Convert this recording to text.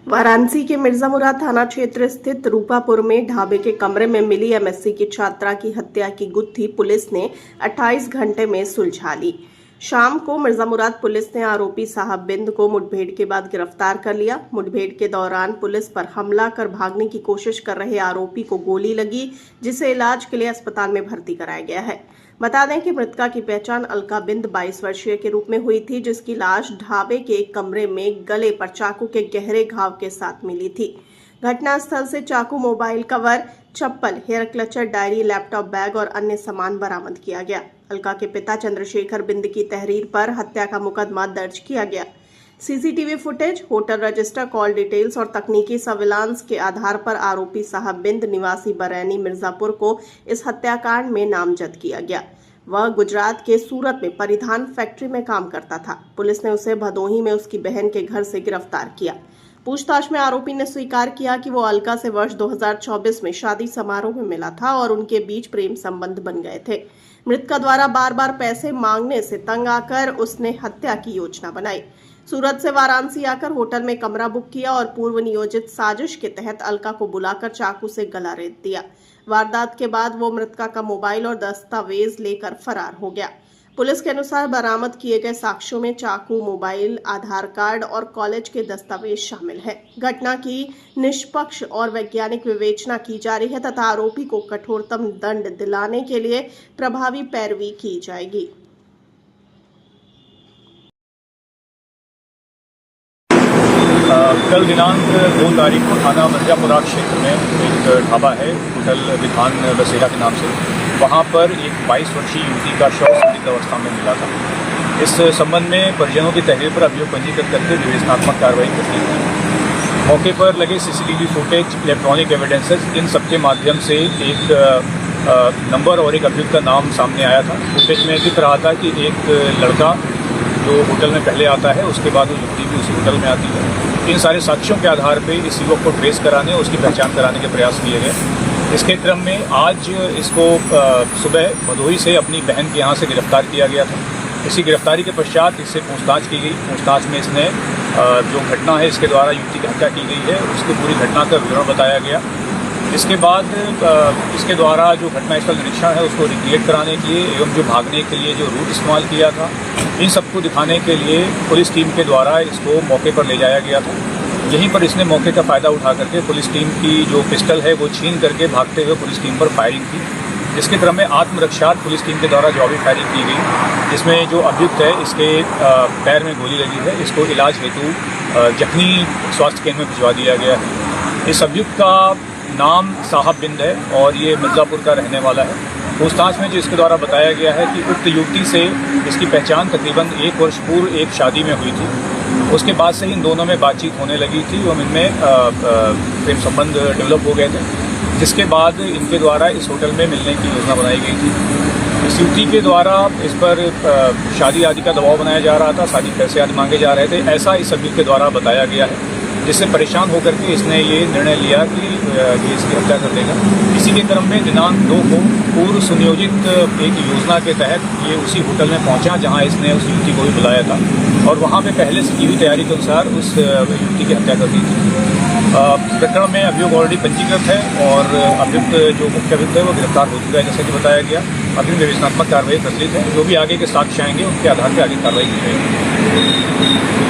वाराणसी के मिर्जामुराद थाना क्षेत्र स्थित रूपापुर में ढाबे के कमरे में मिली एमएससी की छात्रा की हत्या की गुत्थी पुलिस ने 28 घंटे में सुलझा ली। शाम को मिर्जामुराद पुलिस ने आरोपी साहब बिंद को मुठभेड़ के बाद गिरफ्तार कर लिया। मुठभेड़ के दौरान पुलिस पर हमला कर भागने की कोशिश कर रहे आरोपी को गोली लगी, जिसे इलाज के लिए अस्पताल में भर्ती कराया गया है। बता दें कि मृतका की पहचान अलका बिंद 22 वर्षीय के रूप में हुई थी, जिसकी लाश ढाबे के एक कमरे में गले पर चाकू के गहरे घाव के साथ मिली थी। घटनास्थल से चाकू, मोबाइल कवर, चप्पल, hair clutcher, diary, laptop, bag और अन्य सामान बरामद किया गया। अलका के पिता चंद्रशेखर बिंद की तहरीर पर हत्या का मुकदमा दर्ज किया गया। CCTV footage, hotel register, call details और तकनीकी सर्विलांस के आधार पर आरोपी साहब बिंद निवासी बरैनी मिर्जापुर को इस हत्याकांड में नामजद किया गया। वह गुजरात के सूरत में परिधान फैक्ट्री में काम करता था। पुलिस ने उसे भदोही में उसकी बहन के घर से गिरफ्तार किया। पूछताछ में आरोपी ने स्वीकार किया कि वो अलका से वर्ष 2024 में शादी समारोह में मिला था और उनके बीच प्रेम संबंध बन गए थे। मृतका द्वारा बार बार पैसे मांगने से तंग आकर उसने हत्या की योजना बनाई। सूरत से वाराणसी आकर होटल में कमरा बुक किया और पूर्व नियोजित साजिश के तहत अलका को बुलाकर चाकू से गला रेत दिया। वारदात के बाद वो मृतका का मोबाइल और दस्तावेज लेकर फरार हो गया। पुलिस के अनुसार बरामद किए गए साक्ष्यों में चाकू, मोबाइल, आधार कार्ड और कॉलेज के दस्तावेज शामिल है। घटना की निष्पक्ष और वैज्ञानिक विवेचना की जा रही है तथा आरोपी को कठोरतम दंड दिलाने के लिए प्रभावी पैरवी की जाएगी। कल दिनांक 2 तारीख को थाना मिर्जापुराद क्षेत्र में एक ढाबा है, होटल विधान बसेरा के नाम से। वहाँ पर एक 22 वर्षीय युवती का शव संदिग्ध अवस्था में मिला था। इस संबंध में परिजनों की तहरीर पर अभियोग पंजीकृत करके विवेचनात्मक कार्रवाई कर दी गई। मौके पर लगे सीसीटीवी फुटेज, इलेक्ट्रॉनिक एविडेंसेस, इन सबके माध्यम से एक नंबर और एक अभियुक्त का नाम सामने आया था। फुटेज में दिख रहा था कि एक लड़का जो होटल में पहले आता है, उसके बाद वो युवती भी उसी होटल में आती है। इन सारे साक्ष्यों के आधार पर इस युवक को ट्रेस कराने, उसकी पहचान कराने के प्रयास किए गए। इसके क्रम में आज इसको सुबह भदोही से अपनी बहन के यहाँ से गिरफ्तार किया गया था। इसी गिरफ्तारी के पश्चात इससे पूछताछ की गई। पूछताछ में इसने जो घटना है, इसके द्वारा युवती की हत्या की गई है, उसकी पूरी घटना का विवरण बताया गया। इसके बाद इसके द्वारा जो घटनास्थल निरीक्षण है उसको रिक्रिएट कराने के लिए एवं जो भागने के लिए जो रूट इस्तेमाल किया था, इन सबको दिखाने के लिए पुलिस टीम के द्वारा इसको मौके पर ले जाया गया था। यहीं पर इसने मौके का फ़ायदा उठा करके पुलिस टीम की जो पिस्टल है वो छीन करके भागते हुए पुलिस टीम पर फायरिंग की, जिसके क्रम में आत्मरक्षार्थ पुलिस टीम के द्वारा जवाबी फायरिंग की गई, जिसमें जो अभियुक्त है इसके पैर में गोली लगी है। इसको इलाज हेतु जखनी स्वास्थ्य केंद्र में भिजवा दिया गया है। इस अभियुक्त का नाम साहब बिंद है और ये मिर्ज़ापुर का रहने वाला है। पूछताछ में जो इसके द्वारा बताया गया है कि उक्त युवती से इसकी पहचान तकरीबन 1 वर्ष पूर्व एक शादी में हुई थी। उसके बाद से इन दोनों में बातचीत होने लगी थी और इनमें प्रेम संबंध डेवलप हो गए थे, जिसके बाद इनके द्वारा इस होटल में मिलने की योजना बनाई गई थी। इस युवती के द्वारा इस पर शादी आदि का दबाव बनाया जा रहा था, शादी पैसे आदि मांगे जा रहे थे, ऐसा इस अभियुक्त के द्वारा बताया गया है, जिससे परेशान होकर के इसने ये निर्णय लिया कि ये इसकी हत्या कर देगा। इसी के क्रम में दिनांक 2 को पूर्व सुनियोजित एक योजना के तहत ये उसी होटल में पहुंचा जहां इसने उस युवती को भी बुलाया था और वहां पे पहले से की हुई तैयारी के अनुसार उस युवती की हत्या कर दी थी। प्रकरण में अभियोग ऑलरेडी पंजीकृत है और अभियुक्त जो मुख्य अभियुक्त है वो गिरफ्तार हो चुका है, जैसा कि बताया गया। अभी विवेचनात्मक कार्रवाई प्रचलित है। जो भी आगे के साक्ष्य आएंगे उनके आधार पर आगे कार्रवाई की जाएगी।